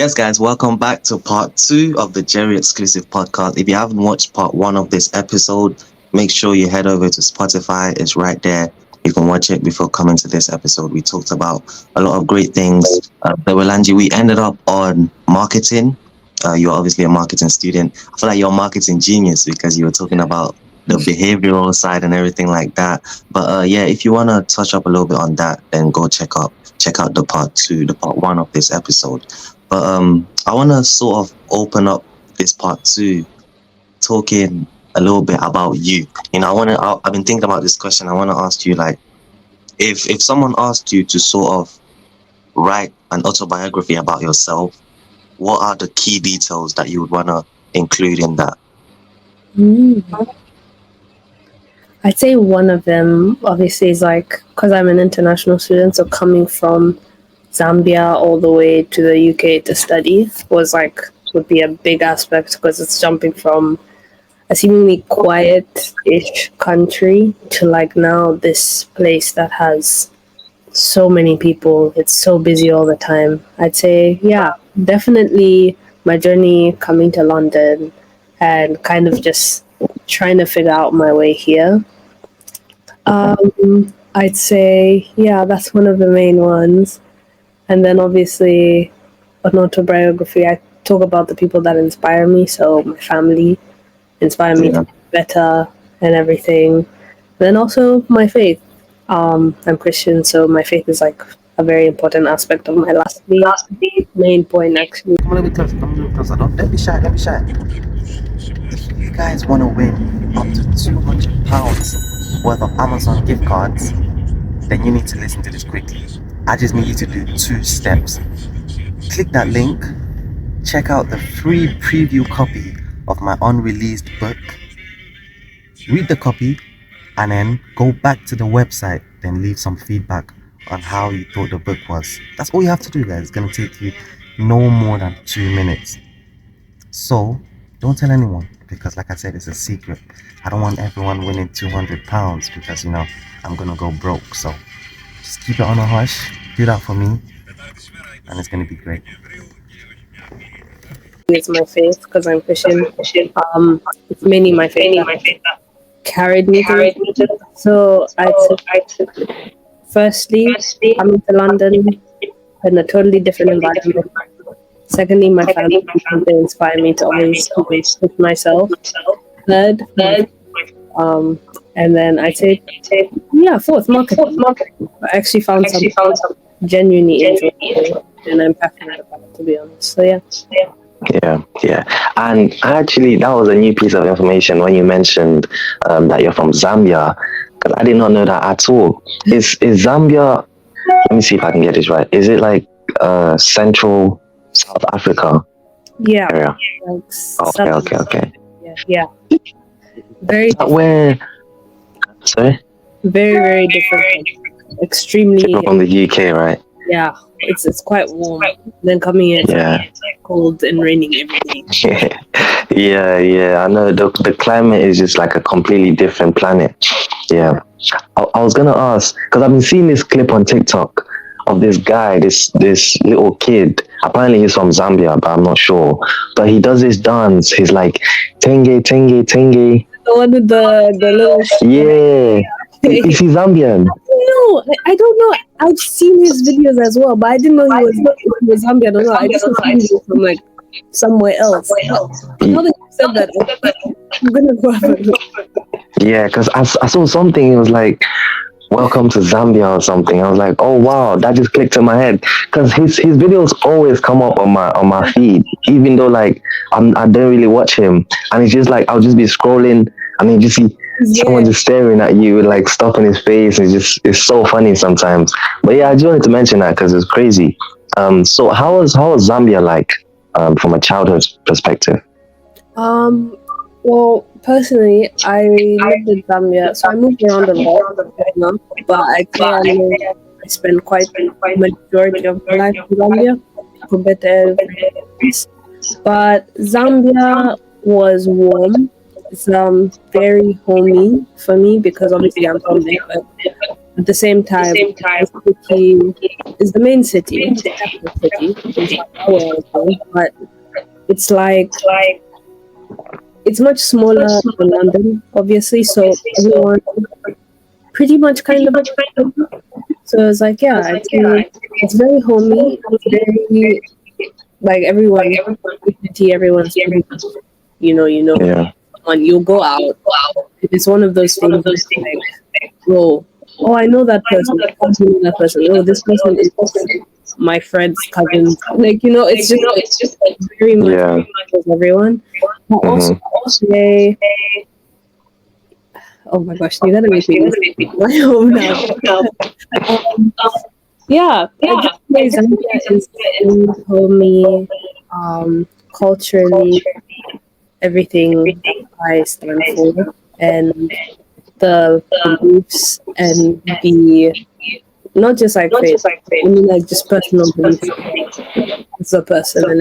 Yes, guys, welcome back to part two of the Jerry exclusive podcast. If you haven't watched part one of this episode, make sure you head over to Spotify. It's right there. You can watch it before coming to this episode. We talked about a lot of great things. Zewelanji, we ended up on marketing. You're obviously a marketing student. I feel like you're a marketing genius because you were talking about the behavioral side and everything like that. But yeah, if you want to touch up a little bit on that, then go check out the part one of this episode. But I want to sort of open up this part two, talking a little bit about you. You know, I've been thinking about this question. I want to ask you, like, if someone asked you to sort of write an autobiography about yourself, what are the key details that you would want to include in that? I'd say one of them, obviously, is like, because I'm an international student, so coming from Zambia all the way to the UK to study would be a big aspect, because it's jumping from a seemingly quiet-ish country to like now this place that has so many people. It's so busy all the time. I'd say, yeah, definitely my journey coming to London and kind of just trying to figure out my way here. I'd say, yeah, that's one of the main ones. And then obviously an autobiography, I talk about the people that inspire me. So my family inspire me to be better and everything. Then also my faith. I'm Christian, so my faith is like a very important aspect of my last main point, actually. Come a little bit closer. Don't be shy. If you guys want to win up to £200 worth of Amazon gift cards, then you need to listen to this quickly. I just need you to do 2 steps. Click that link, check out the free preview copy of my unreleased book, read the copy, and then go back to the website, then leave some feedback on how you thought the book was. That's all you have to do, guys. It's going to take you no more than 2 minutes. So don't tell anyone, because like I said, it's a secret. I don't want everyone winning £200 because, you know, I'm going to go broke. So just keep it on a hush. Do that for me, and it's going to be great. It's my faith, because I'm Christian. It's mainly my faith that carried me to it. So I'd say, firstly, coming to London in a totally different environment. Secondly, my family they inspire me to always push myself. Third, and then I'd say, yeah, fourth, marketing. I actually found some genuinely interesting, and I'm passionate about it, to be honest. So yeah. Yeah. And actually, that was a new piece of information when you mentioned that you're from Zambia, because I did not know that at all. Is Zambia, let me see if I can get this right. Is it like Central South Africa area? Like Okay. Yeah. Very different. Where? Sorry? Very, very different. Extremely From the UK, right? Yeah. It's quite warm. Then coming here, it's like cold and raining every day. Yeah. I know the climate is just like a completely different planet. Yeah. I was gonna ask, because I've been seeing this clip on TikTok of this guy, this little kid. Apparently he's from Zambia, but I'm not sure. But he does this dance. He's like Tenge. The one with the little yeah. Is he Zambian? No, I don't know. I've seen his videos as well, but I didn't know he was Zambian or not. I just assumed he was from like somewhere else. Now that you said that, I'm gonna go have a look. Yeah, because I saw something. It was like, "Welcome to Zambia" or something. I was like, "Oh wow!" That just clicked in my head, because his videos always come up on my feed, even though like I don't really watch him, and it's just like I'll just be scrolling, and then you just see someone just staring at you with like stuff in his face. It's so funny sometimes. But yeah, I just wanted to mention that because it's crazy. So how was Zambia like from a childhood perspective? Well, personally, I lived in Zambia, so I moved around a lot, but I spent quite majority of my life in Zambia compared to everywhere else. But Zambia was warm. It's very homey for me, because obviously I'm from there, but at the same time, the city is the main city, the capital city, in Zambia, where I was born, but it's like it's much smaller than London, obviously. So everyone pretty much kind of so it's like yeah, it's very homey. It's very like everyone, everyone's pretty much, Yeah. and you'll go out. It's one of those things like, oh, I know that person. I know that person. Oh, this person is my friend's cousin. Like, it's just like very much Yeah. with everyone. But also, they, oh my gosh, you gotta make me my home now. Yeah, I just say Zambia is really homey, culturally, everything I stand for, and the beliefs and the not just like faith, I mean like just personal beliefs as a person and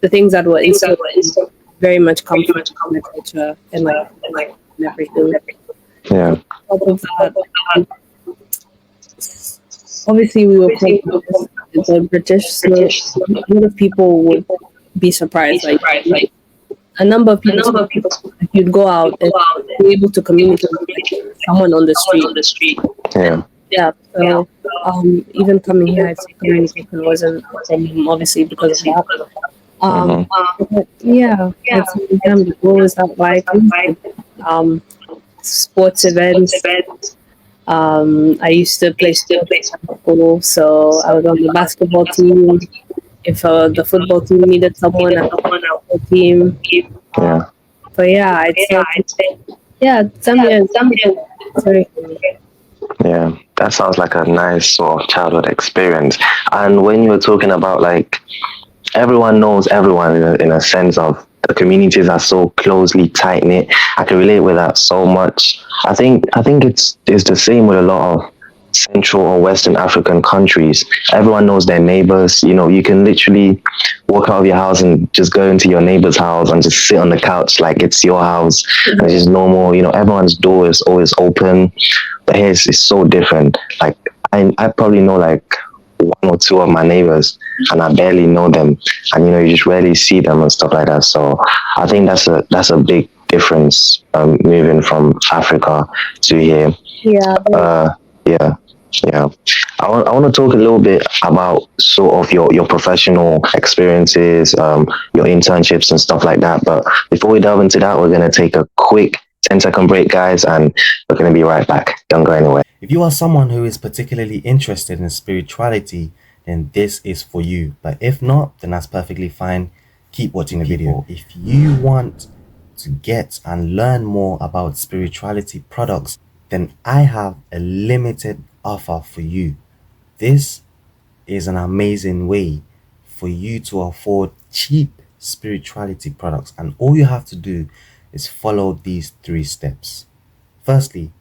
the things that were instilled very much come from my culture and like and everything. Yeah. On top of that, obviously we were quite the British, so a lot of people would be surprised. Like a number of people, you'd go out and be able to communicate with like, someone on the street. Yeah. Yeah, so even coming here, I'd say communication wasn't a problem, obviously, because of that. But yeah, it's what was that like? Sports events. I used to play sports at school, so I was on the basketball team. If the football team needed someone, I was on the team. Yeah. But yeah, I'd say, yeah, Zambia is very funny. Yeah, that sounds like a nice sort of childhood experience. And when you were talking about like everyone knows everyone in a sense of the communities are so closely tight knit, I can relate with that so much. I think it's the same with a lot of Central or Western African countries. Everyone knows their neighbors. You can literally walk out of your house and just go into your neighbor's house and just sit on the couch like it's your house. And it's just normal. Everyone's door is always open. But here it's so different. Like I probably know like one or two of my neighbors and I barely know them, and you just rarely see them and stuff like that. So I think that's a big difference moving from Africa to here. Yeah. I want to talk a little bit about sort of your professional experiences, your internships and stuff like that. But before we delve into that, we're going to take a quick 10-second break, guys, and we're going to be right back. Don't go anywhere. If you are someone who is particularly interested in spirituality, then this is for you. But if not, then that's perfectly fine. Keep watching the video. If you want to get and learn more about spirituality products, then I have a limited offer for you. This is an amazing way for you to afford cheap spirituality products, and all you have to do is follow these 3 steps. Firstly,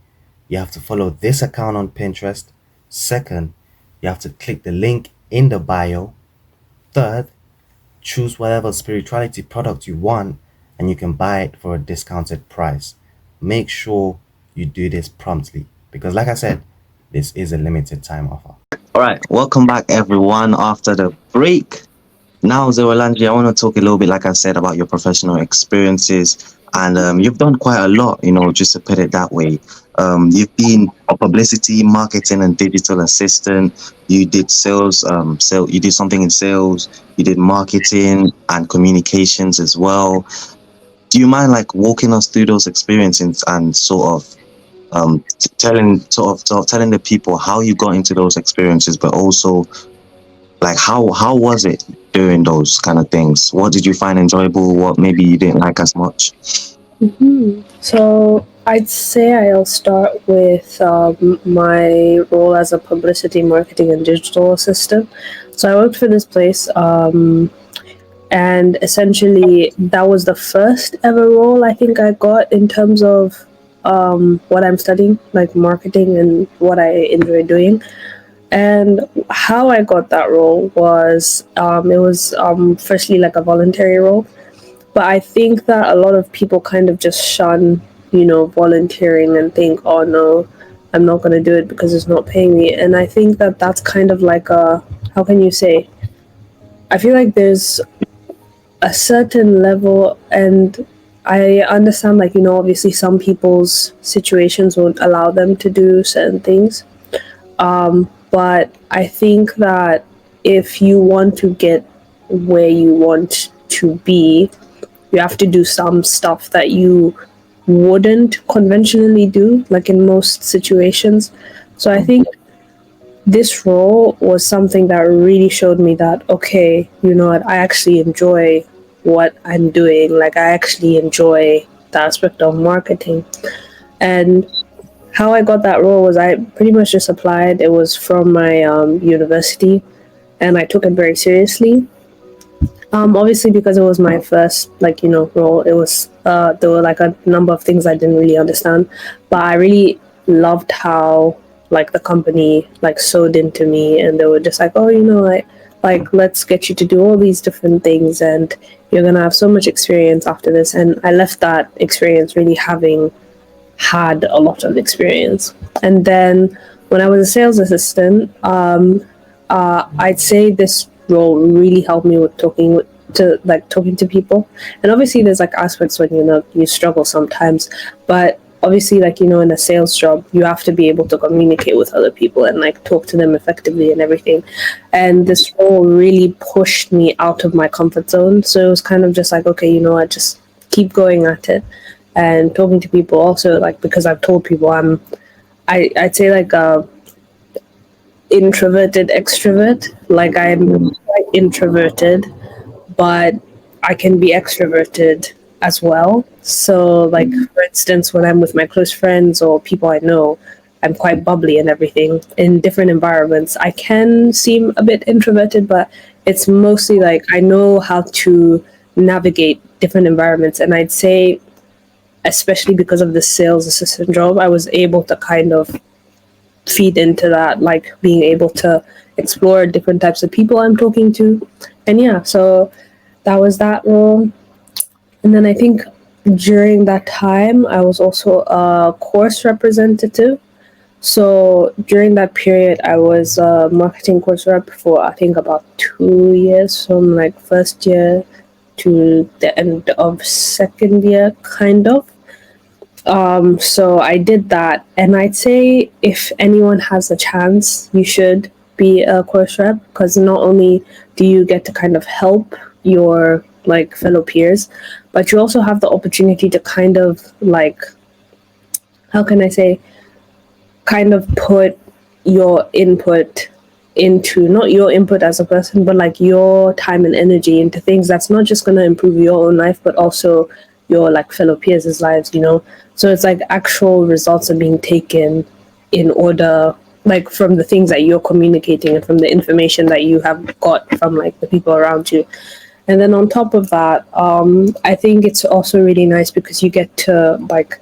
you have to follow this account on Pinterest. Second, you have to click the link in the bio. Third, choose whatever spirituality product you want and you can buy it for a discounted price. Make sure you do this promptly because, like I said, this is a limited time offer. All right, welcome back everyone after the break. Now, Zewelanji, I want to talk a little bit, like I said, about your professional experiences. And you've done quite a lot, just to put it that way. You've been a publicity, marketing, and digital assistant. You did sales, you did something in sales. You did marketing and communications as well. Do you mind like walking us through those experiences and sort of telling the people how you got into those experiences, but also like how was it doing those kind of things? What did you find enjoyable? What maybe you didn't like as much? So I'd say I'll start with my role as a publicity, marketing, and digital assistant. So I worked for this place, and essentially that was the first ever role I think I got in terms of what I'm studying, like marketing and what I enjoy doing. And how I got that role was it was firstly like a voluntary role, but I think that a lot of people kind of just shun volunteering and think, oh no, I'm not going to do it because it's not paying me. And I think that that's kind of like a, how can you say, I feel like there's a certain level, and I understand, like, obviously some people's situations won't allow them to do certain things. But I think that if you want to get where you want to be, you have to do some stuff that you wouldn't conventionally do, like in most situations. So I think this role was something that really showed me that, okay, you know what, I actually enjoy what I'm doing. Like, I actually enjoy the aspect of marketing. And how I got that role was I pretty much just applied. It was from my university, and I took it very seriously. Obviously, because it was my first, like, role, it was, there were like a number of things I didn't really understand, but I really loved how, like, the company, like, sewed into me, and they were just like, oh, like, let's get you to do all these different things, and you're gonna have so much experience after this. And I left that experience really having had a lot of experience. And then when I was a sales assistant, I'd say this role really helped me with talking to people. And obviously there's like aspects when you struggle sometimes, but obviously, like, in a sales job, you have to be able to communicate with other people and like talk to them effectively and everything. And this role really pushed me out of my comfort zone. So it was kind of just like, okay, I just keep going at it and talking to people. Also, like, because I've told people I'd say like a introverted extrovert. Like, I'm quite introverted, but I can be extroverted as well. So, like, for instance, when I'm with my close friends or people I know, I'm quite bubbly and everything. In different environments, I can seem a bit introverted, but it's mostly like I know how to navigate different environments. And I'd say, especially because of the sales assistant job, I was able to kind of feed into that, like being able to explore different types of people I'm talking to. And yeah, so that was that role. And then I think during that time, I was also a course representative. So during that period, I was a marketing course rep for, I think, about 2 years, from like first year to the end of second year, kind of. So I did that, and I'd say if anyone has a chance, you should be a course rep, because not only do you get to kind of help your like fellow peers, but you also have the opportunity to kind of like, how can I say, kind of put your input into, not your input as a person, but like your time and energy into things that's not just going to improve your own life, but also your like fellow peers' lives, So it's like actual results are being taken in order, like from the things that you're communicating and from the information that you have got from like the people around you. And then on top of that, I think it's also really nice because you get to, like,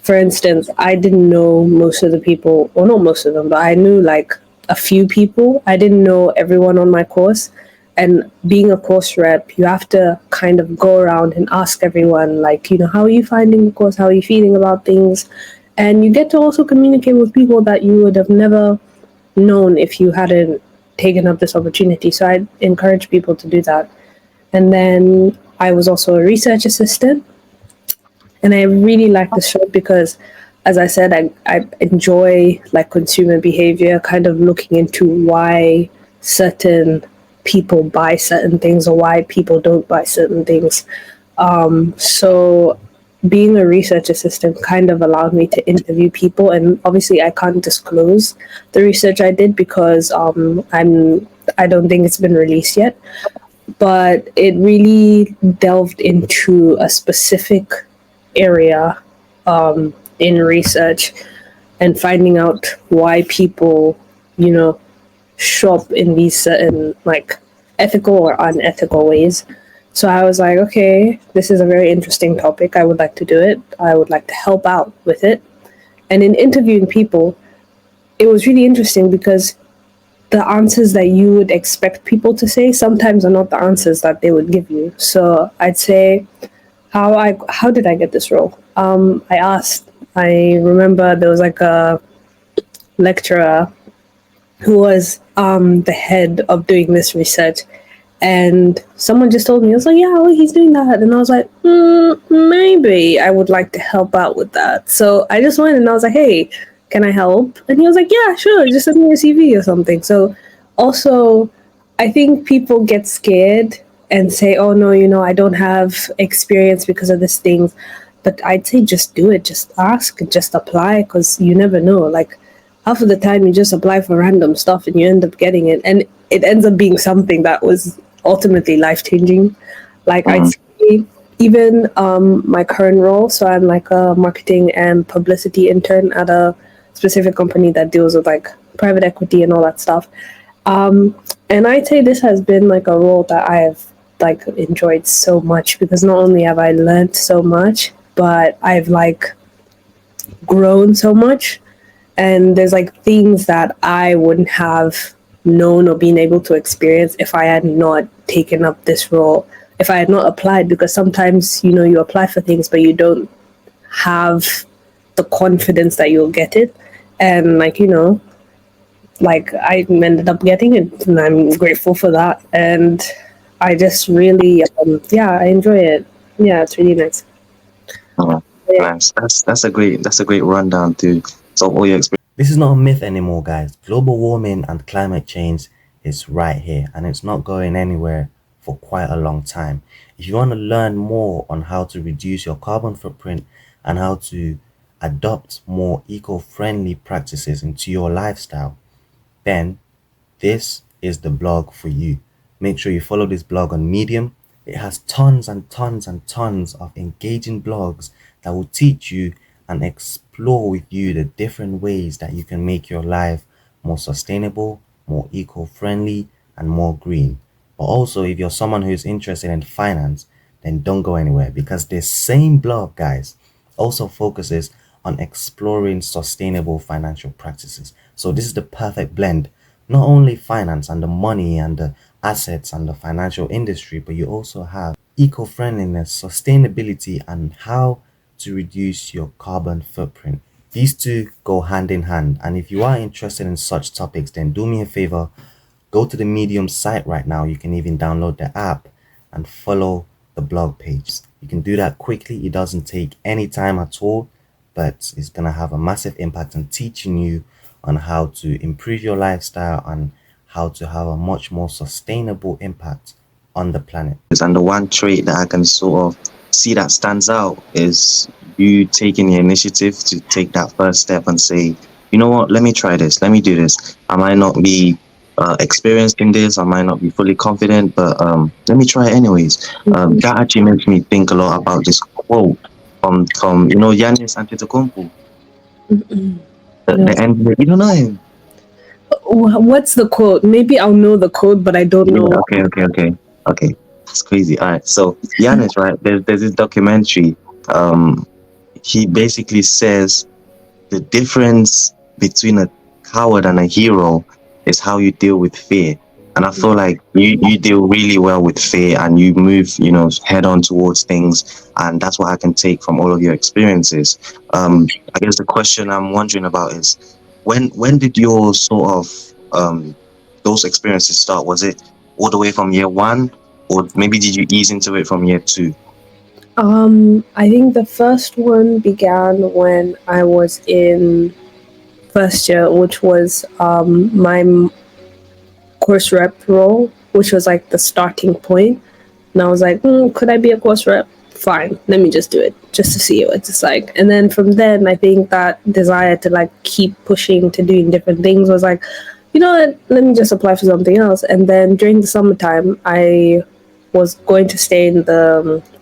for instance, I didn't know most of the people, or not most of them, but I knew like a few people. I didn't know everyone on my course. And being a course rep, you have to kind of go around and ask everyone, like, how are you finding the course? How are you feeling about things? And you get to also communicate with people that you would have never known if you hadn't taken up this opportunity. So I encourage people to do that. And then I was also a research assistant. And I really like this show because, as I said, I enjoy like consumer behavior, kind of looking into why certain people buy certain things or why people don't buy certain things. So being a research assistant kind of allowed me to interview people, and obviously I can't disclose the research I did because I don't think it's been released yet, but it really delved into a specific area in research and finding out why people, shop in these certain like ethical or unethical ways. So I was like, okay, this is a very interesting topic. I would like to do it. I would like to help out with it. And in interviewing people, it was really interesting because the answers that you would expect people to say sometimes are not the answers that they would give you. So I'd say, how did I get this role? I asked. I remember there was like a lecturer who was the head of doing this research. And someone just told me, I was like, yeah, well, he's doing that. And I was like, maybe I would like to help out with that. So I just went and I was like, hey, can I help? And he was like, yeah, sure, just send me your CV or something. So also, I think people get scared and say, oh, no, I don't have experience because of these things. But I'd say just do it, just ask, just apply, because you never know. Like, half of the time you just apply for random stuff and you end up getting it. And it ends up being something that was ultimately life-changing. Like I'd say even my current role, so I'm like a marketing and publicity intern at a specific company that deals with like private equity and all that stuff. And I'd say this has been like a role that I have like enjoyed so much, because not only have I learned so much, but I've like grown so much. And there's like things that I wouldn't have known or been able to experience if I had not taken up this role, if I had not applied, because sometimes, you apply for things, but you don't have the confidence that you'll get it. And like, like I ended up getting it, and I'm grateful for that. And I just really, I enjoy it. Yeah, it's really nice. Oh, nice. That's a great rundown too. So all your experience. This is not a myth anymore, guys. Global warming and climate change is right here, and it's not going anywhere for quite a long time. If you want to learn more on how to reduce your carbon footprint and how to adopt more eco-friendly practices into your lifestyle, then this is the blog for you. Make sure you follow this blog on Medium. It has tons and tons and tons of engaging blogs that will teach you and explore with you the different ways that you can make your life more sustainable, more eco-friendly, and more green. But also, if you're someone who is interested in finance, then don't go anywhere, because this same blog, guys, also focuses on exploring sustainable financial practices. So this is the perfect blend. Not only finance and the money and the assets and the financial industry, but you also have eco-friendliness, sustainability, and how to reduce your carbon footprint. These two go hand in hand, and if you are interested in such topics, then do me a favor, go to the Medium site right now. You can even download the app and follow the blog page. You can do that quickly. It doesn't take any time at all, but it's gonna have a massive impact on teaching you on how to improve your lifestyle and how to have a much more sustainable impact on the planet. And the one trait that I can sort of see that stands out is you taking the initiative to take that first step and say, you know what, let me try this, let me do this. I might not be experienced in this, I might not be fully confident, but let me try it anyways. That actually makes me think a lot about this quote from Giannis Antetokounmpo. The end. You don't know him? What's the quote? Maybe I'll know the quote, but I don't know. Okay. That's crazy. All right. So Giannis, right? There's this documentary. He basically says the difference between a coward and a hero is how you deal with fear. And I feel like you deal really well with fear, and you move, head on towards things. And that's what I can take from all of your experiences. I guess the question I'm wondering about is, when did your sort of those experiences start? Was it all the way from year one, or maybe did you ease into it from year two? I think the first one began when I was in first year, which was my course rep role, which was like the starting point. And I was like, could I be a course rep? Fine, let me just do it, just to see what it's like. And then from then, I think that desire to like keep pushing to doing different things was like, you know what, let me just apply for something else. And then during the summertime, I was going to stay in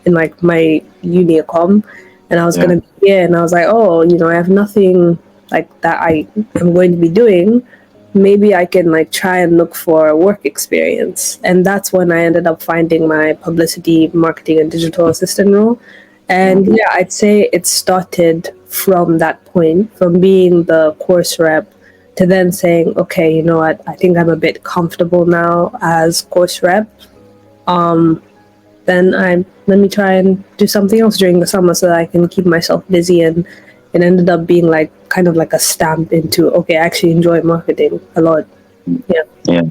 like my uni comm, and I was gonna be here, and I was like, oh, I have nothing like that I am going to be doing. Maybe I can like try and look for work experience. And that's when I ended up finding my publicity, marketing, and digital assistant role. And yeah, I'd say it started from that point, from being the course rep to then saying, okay, you know what, I think I'm a bit comfortable now as course rep. Then let me try and do something else during the summer so that I can keep myself busy and it ended up being like kind of like a stamp into, okay, I actually enjoy marketing a lot. Yeah. Yeah,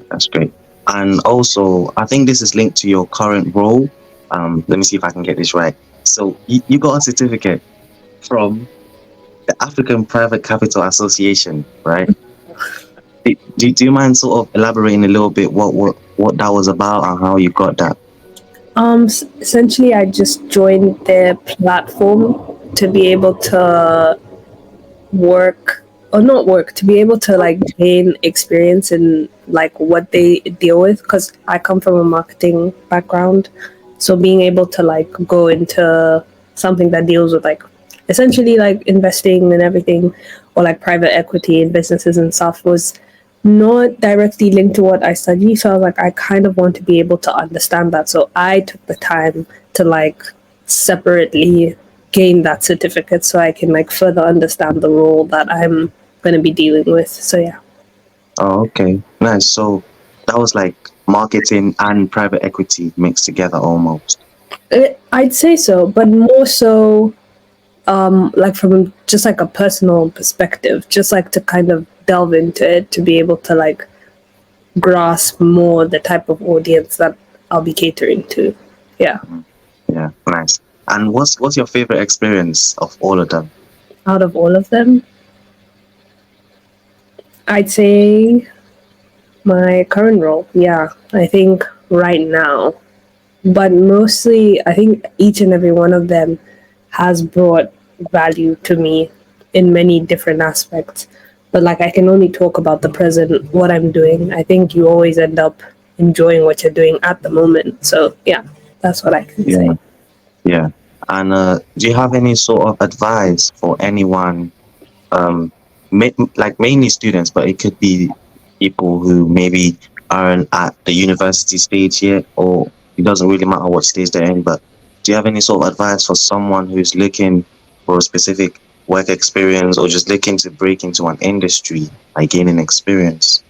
that's great. And also, I think this is linked to your current role. Let me see if I can get this right. So you got a certificate from the African Private Capital Association, right? Do you mind sort of elaborating a little bit what that was about and how you got that? Essentially, I just joined their platform to be able to work or not work to be able to like gain experience in like what they deal with, because I come from a marketing background, so being able to like go into something that deals with like essentially like investing and everything, or like private equity in businesses and stuff, was not directly linked to what I study. So I was like, I kind of want to be able to understand that, so I took the time to like separately gain that certificate so I can like further understand the role that I'm going to be dealing with. So yeah. Oh, okay, nice. So that was like marketing and private equity mixed together almost. I'd say so, but more so like from just like a personal perspective, just like to kind of delve into it to be able to like grasp more the type of audience that I'll be catering to. Yeah. Yeah, nice. And what's your favorite experience of all of them? Out of all of them, I'd say my current role. Yeah. I think right now, but mostly I think each and every one of them has brought value to me in many different aspects. But like I can only talk about the present, what I'm doing. I think you always end up enjoying what you're doing at the moment. So yeah, that's what I can Yeah, say. yeah. And do you have any sort of advice for anyone, like mainly students, but it could be people who maybe aren't at the university stage yet, or it doesn't really matter what stage they're in, but do you have any sort of advice for someone who's looking for a specific work experience or just looking to break into an industry, like gaining experience?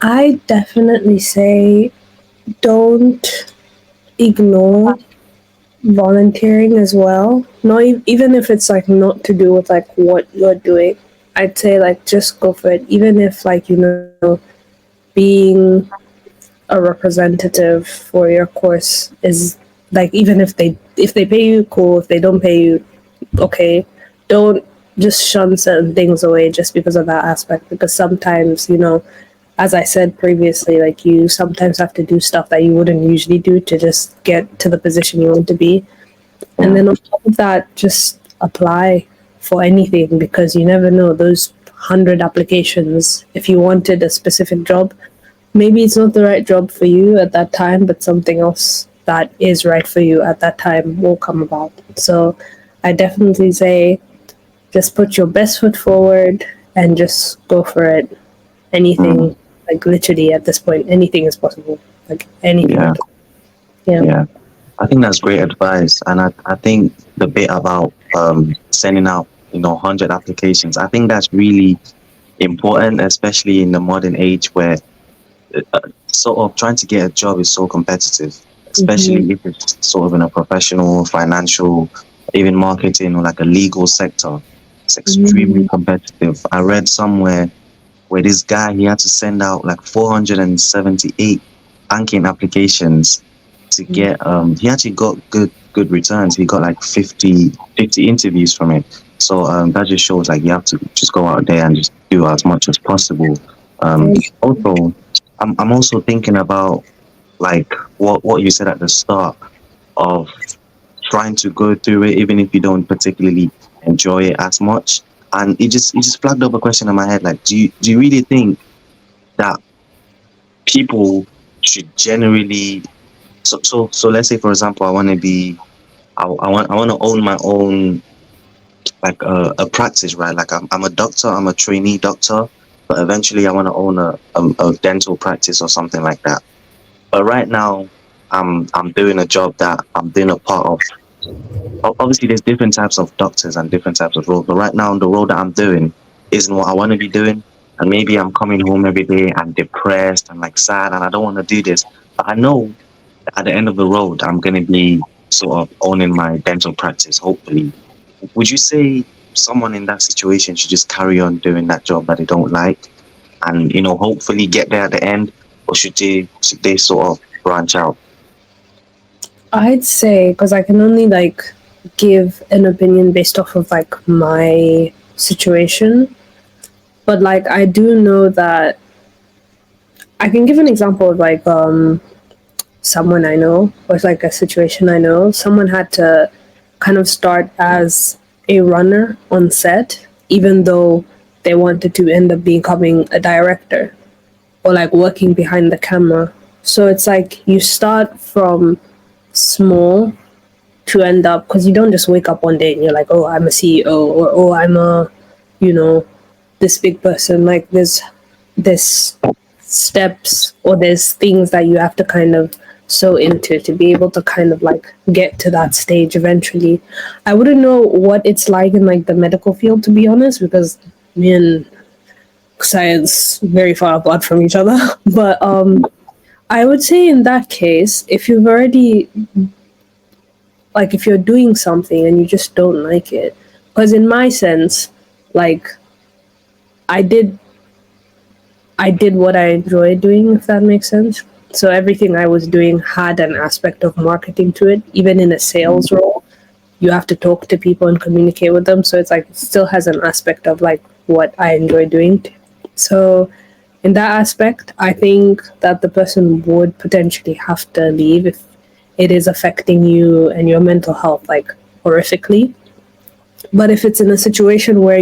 I definitely say don't ignore volunteering as well. Not even if it's like not to do with like what you're doing. I'd say like just go for it. Even if like being a representative for your course is like, even if they pay you, cool. If they don't pay you, okay. Don't just shun certain things away just because of that aspect, because sometimes as I said previously, like you sometimes have to do stuff that you wouldn't usually do to just get to the position you want to be. And then on top of that, just apply for anything, because you never know, those 100 applications, if you wanted a specific job, maybe it's not the right job for you at that time, but something else that is right for you at that time will come about. So I definitely say just put your best foot forward and just go for it. Anything, like literally at this point, anything is possible. Like anything. Yeah, Yeah. yeah. I think that's great advice, and I think the bit about sending out 100 applications, I think that's really important, especially in the modern age where sort of trying to get a job is so competitive, especially if it's sort of in a professional, financial, even marketing or like a legal sector. It's extremely competitive. I read somewhere where this guy, he had to send out like 478 banking applications to get he actually got good returns. He got like 50 interviews from it. So that just shows like you have to just go out there and just do as much as possible. Also, I'm also thinking about like what you said at the start of trying to go through it even if you don't particularly enjoy it as much. And it just flagged up a question in my head, like do you really think that people should generally, so let's say for example I want to be I want to own my own, like a practice, right? Like I'm a doctor, I'm a trainee doctor, but eventually I want to own a dental practice or something like that. But right now I'm doing a job that I'm doing a part of. Obviously there's different types of doctors and different types of roles, but right now the role that I'm doing isn't what I want to be doing. And maybe I'm coming home every day and depressed and like sad and I don't want to do this, but I know at the end of the road I'm going to be sort of owning my dental practice, hopefully. Would you say someone in that situation should just carry on doing that job that they don't like, and hopefully get there at the end, or should they sort of branch out? I'd say, because I can only like give an opinion based off of like my situation, but like I do know that I can give an example of like someone I know, or it's like a situation I know. Someone had to kind of start as a runner on set, even though they wanted to end up becoming a director or like working behind the camera. So it's like you start from small to end up, because you don't just wake up one day and you're like, oh, I'm a CEO, or oh, I'm a, you know, this big person. Like there's steps, or there's things that you have to kind of sew into to be able to kind of like get to that stage eventually. I wouldn't know what it's like in like the medical field, to be honest, because me and science very far apart from each other. But I would say in that case, if you've already, like, if you're doing something and you just don't like it, because in my sense, like, I did I did what I enjoyed doing, if that makes sense. So everything I was doing had an aspect of marketing to it. Even in a sales role, you have to talk to people and communicate with them. So it's like it still has an aspect of like what I enjoy doing. So in that aspect, I think that the person would potentially have to leave if it is affecting you and your mental health like horrifically. But if it's in a situation where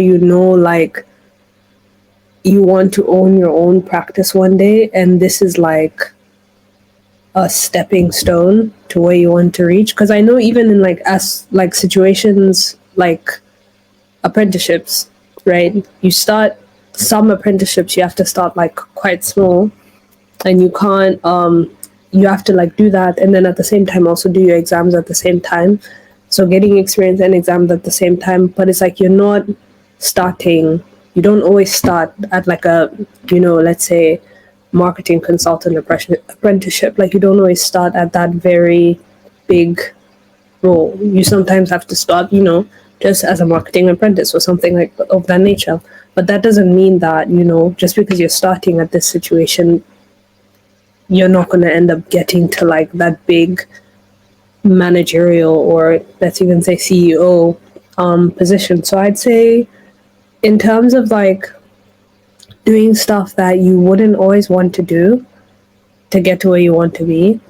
like you want to own your own practice one day, and this is like a stepping stone to where you want to reach, because I know even in like as like situations like apprenticeships, right? You start some apprenticeships, you have to start like quite small, and you can't you have to like do that and then at the same time also do your exams at the same time. So getting experience and exams at the same time, but it's like you're not starting, you don't always start at like a, let's say marketing consultant apprenticeship. Like you don't always start at that very big role. You sometimes have to start, just as a marketing apprentice or something like of that nature. But that doesn't mean that, just because you're starting at this situation, you're not going to end up getting to like that big managerial, or let's even say CEO position. So I'd say in terms of like doing stuff that you wouldn't always want to do to get to where you want to be,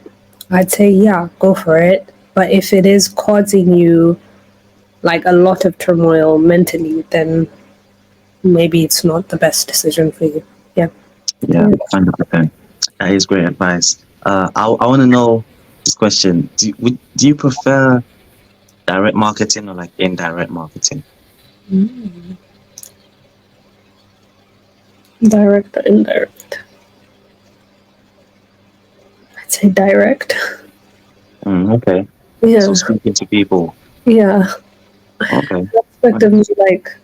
I'd say, yeah, go for it. But if it is causing you like a lot of turmoil mentally, then maybe it's not the best decision for you. Yeah. Yeah, 100%. That is great advice. I want to know this question. Do you prefer direct marketing or like indirect marketing? Direct or indirect? I'd say direct. Okay. Yeah. So speaking to people. Yeah. Okay. Aspect of me, like,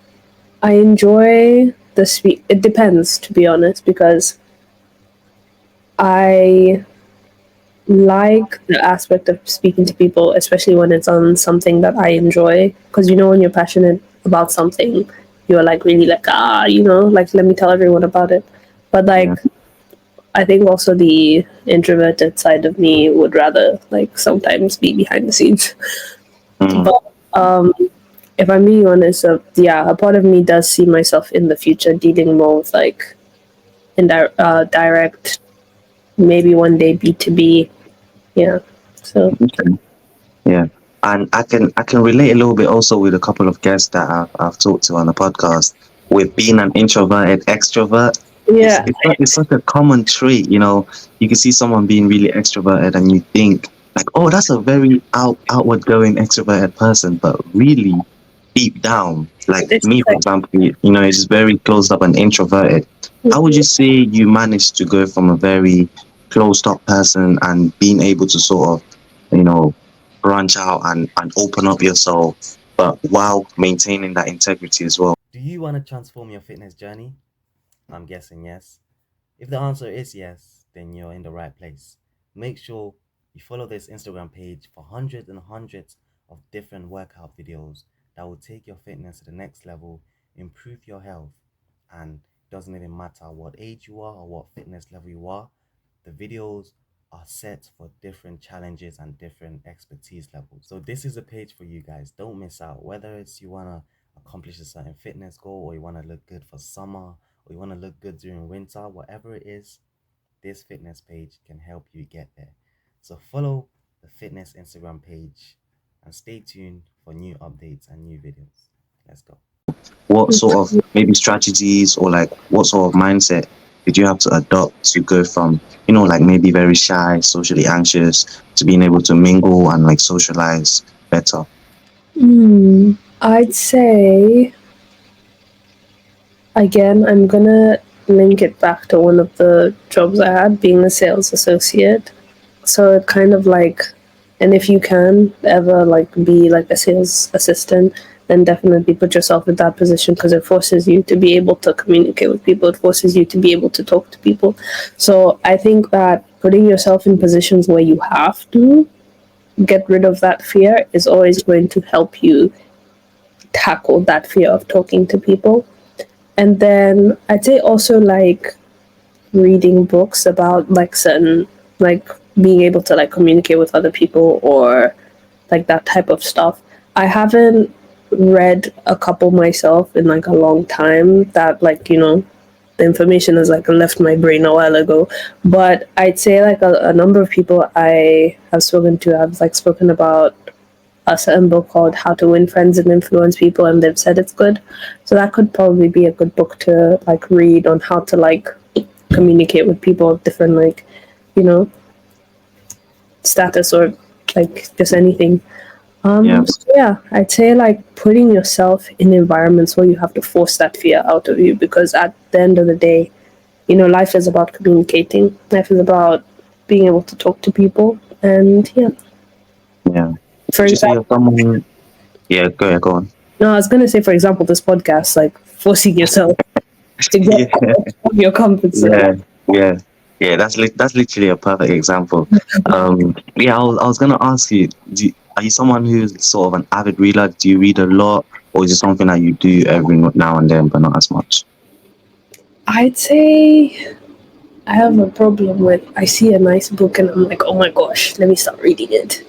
I enjoy the speak. It depends, to be honest, because I like the aspect of speaking to people, especially when it's on something that I enjoy. Because when you're passionate about something, you're like really like like let me tell everyone about it. But like Yeah. I think also the introverted side of me would rather like sometimes be behind the scenes. Mm, But if I'm being honest, yeah, a part of me does see myself in the future dealing more with like direct, maybe one day B2B. Yeah. So okay. Yeah. And I can relate a little bit also with a couple of guests that I've talked to on the podcast, with being an introverted extrovert. It's yeah, it's it's such a common trait, You can see someone being really extroverted and you think like, oh, that's a very outward going extroverted person, but really deep down, like it's me, just for like example, is just very closed up and introverted. How would you say you managed to go from a very closed up person and being able to sort of, you know, branch out and open up yourself, but while maintaining that integrity as well? Do you want to transform your fitness journey? I'm guessing yes. If the answer is yes, then you're in the right place. Make sure you follow this Instagram page for hundreds and hundreds of different workout videos that will take your fitness to the next level, improve your health, and it doesn't even matter what age you are or what fitness level you are. The videos are set for different challenges and different expertise levels. So this is a page for you guys. Don't miss out. Whether it's you want to accomplish a certain fitness goal, or you want to look good for summer, or you want to look good during winter, whatever it is, this fitness page can help you get there. So follow the fitness Instagram page and stay tuned for new updates and new videos. Let's go. What sort of maybe strategies or like what sort of mindset did you have to adopt to go from, like maybe very shy, socially anxious, to being able to mingle and like socialize better? I'd say, again, I'm gonna link it back to one of the jobs I had, being a sales associate. So it kind of like, and if you can ever like be like a sales assistant, then definitely put yourself in that position, because it forces you to be able to communicate with people. It forces you to be able to talk to people. So I think that putting yourself in positions where you have to get rid of that fear is always going to help you tackle that fear of talking to people. And then I'd say also like reading books about like certain, like being able to like communicate with other people or like that type of stuff. I haven't read a couple myself in like a long time, that like, the information has like left my brain a while ago. But I'd say like a number of people I have spoken to have like spoken about a certain book called How to Win Friends and Influence People, and they've said it's good. So that could probably be a good book to like read on how to like communicate with people of different like, status or like just anything. So yeah, I'd say like putting yourself in environments where you have to force that fear out of you, because at the end of the day, life is about communicating. Life is about being able to talk to people, and Yeah. For example, someone? Yeah, go on. No, I was gonna say, for example, this podcast, like forcing yourself to get out of your comfort zone. Yeah. That's literally a perfect example. I was gonna ask you, are you someone who's sort of an avid reader? Do you read a lot, or is it something that you do every now and then, but not as much? I'd say I have a problem with, I see a nice book and I'm like, oh my gosh, let me start reading it.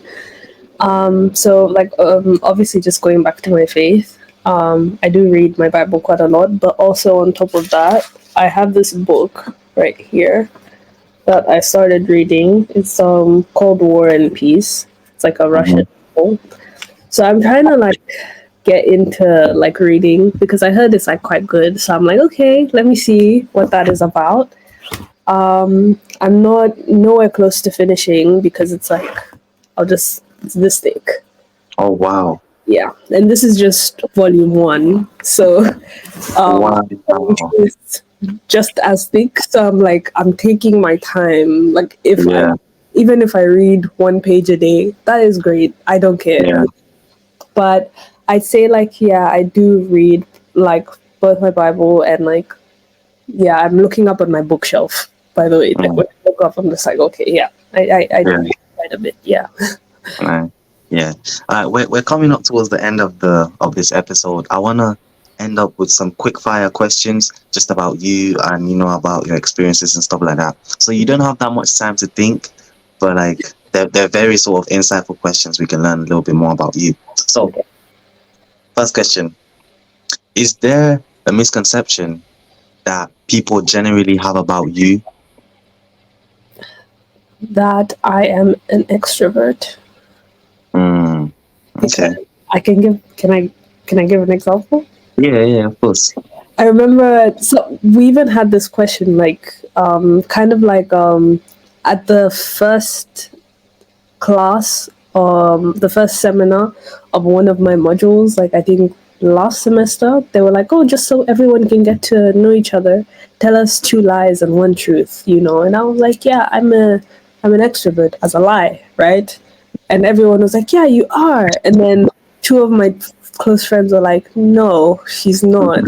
So like obviously just going back to my faith, I do read my Bible quite a lot, but also on top of that, I have this book right here that I started reading. It's called War and Peace. It's like a Russian book. So I'm trying to like get into like reading, because I heard it's like quite good. So I'm like, okay, let me see what that is about. I'm not nowhere close to finishing, because it's like it's this thick. Oh wow. Yeah, and this is just volume 1. So Wow. it's just as thick. So I'm like, I'm taking my time. Like even if I read 1 page a day, that is great. I don't care. Yeah. But I'd say like, I do read like both my Bible and like, I'm looking up on my bookshelf, by the way. Like when I look up, I'm just like, okay, I do read quite a bit. Yeah. Yeah. We're coming up towards the end of this episode. I wanna end up with some quick fire questions just about you and about your experiences and stuff like that. So you don't have that much time to think, but like they're very sort of insightful questions. We can learn a little bit more about you. So first question: is there a misconception that people generally have about you? That I am an extrovert. Okay. Can I give an example? Yeah, of course. I remember, so we even had this question like kind of like at the first class, the first seminar of one of my modules, like I think last semester, they were like, oh, just so everyone can get to know each other, tell us 2 lies and 1 truth, and I was like, yeah, I'm an extrovert as a lie, right? And everyone was like, yeah, you are. And then 2 of my close friends were like, no, she's not.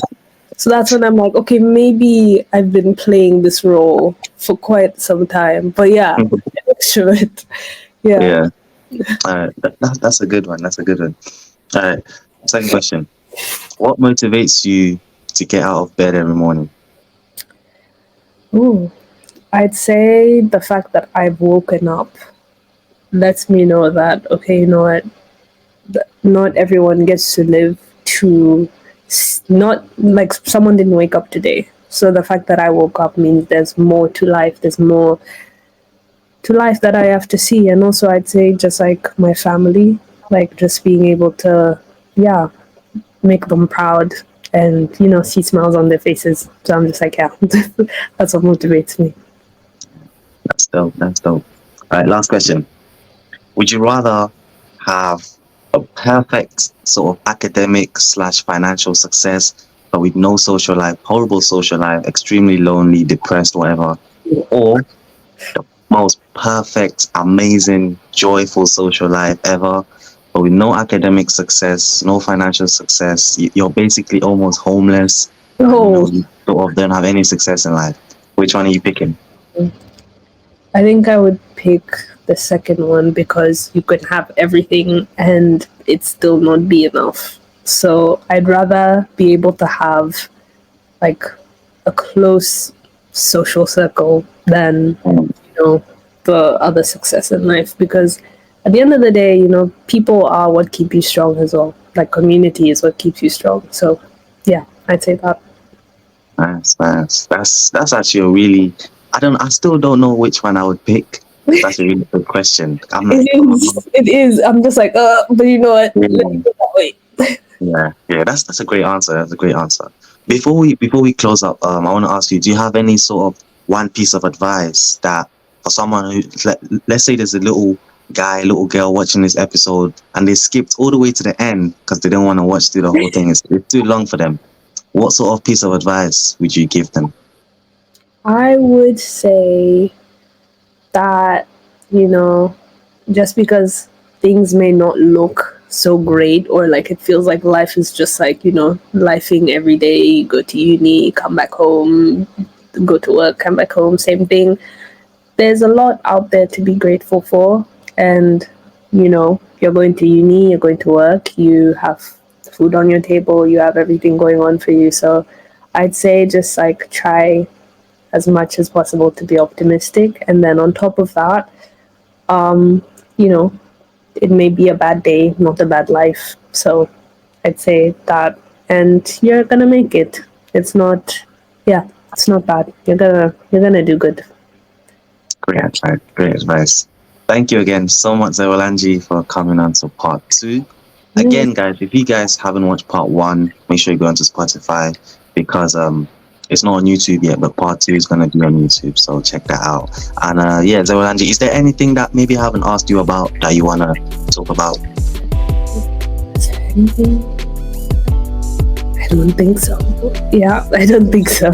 So that's when I'm like, okay, maybe I've been playing this role for quite some time. But yeah, extrovert. Yeah. That's a good one. All right. Second question. What motivates you to get out of bed every morning? Ooh, I'd say the fact that I've woken up lets me know that, okay, you know what, not everyone gets to live to not like someone didn't wake up today. So the fact that I woke up means there's more to life. There's more to life that I have to see. And also, I'd say just like my family, like just being able to, yeah, make them proud and, you know, see smiles on their faces. So I'm just like, yeah, that's what motivates me. That's dope. That's dope. All right, last question. Would you rather have a perfect sort of academic / financial success, but with no social life, horrible social life, extremely lonely, depressed, whatever, or the most perfect, amazing, joyful social life ever, but with no academic success, no financial success? You're basically almost homeless. Oh, You sort of don't have any success in life. Which one are you picking? I think I would pick the second one because you could have everything and it still not be enough. So I'd rather be able to have like a close social circle than, you know, the other success in life, because at the end of the day, you know, people are what keep you strong as well. Like community is what keeps you strong. So yeah, I'd say that. Nice. That's actually a really, I still don't know which one I would pick. That's a really good question. I'm like, It is. I'm just like, but you know what? Let me go that way. yeah, that's a great answer. That's a great answer. Before we close up, I want to ask you, do you have any sort of one piece of advice that for someone who, let's say there's a little guy, little girl watching this episode and they skipped all the way to the end because they don't want to watch through the whole thing. It's too long for them. What sort of piece of advice would you give them? I would say that, you know, just because things may not look so great, or like it feels like life is just like, you know, lifing every day, you go to uni, come back home, go to work, come back home, same thing. There's a lot out there to be grateful for. And, you know, you're going to uni, you're going to work, you have food on your table, you have everything going on for you. So I'd say just like try as much as possible to be optimistic. And then on top of that, you know, it may be a bad day, not a bad life. So I'd say that, and you're gonna make it. It's not, yeah, it's not bad. You're gonna do good. Great advice. Great advice. Thank you again so much, Zewelanji, for coming on to part 2. Again, guys, if you guys haven't watched part 1, make sure you go onto Spotify because it's not on YouTube yet, but part 2 is going to be on YouTube, so check that out. And yeah, Zewelanji, is there anything that maybe I haven't asked you about that you want to talk about? Is there anything? I don't think so. Yeah, I don't think so.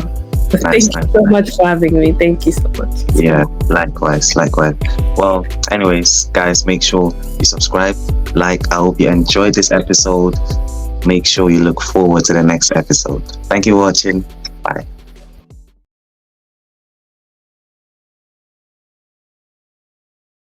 Thank you so much for having me. Thank you so much. Yeah, likewise. Well, anyways, guys, make sure you subscribe, like. I hope you enjoyed this episode. Make sure you look forward to the next episode. Thank you for watching.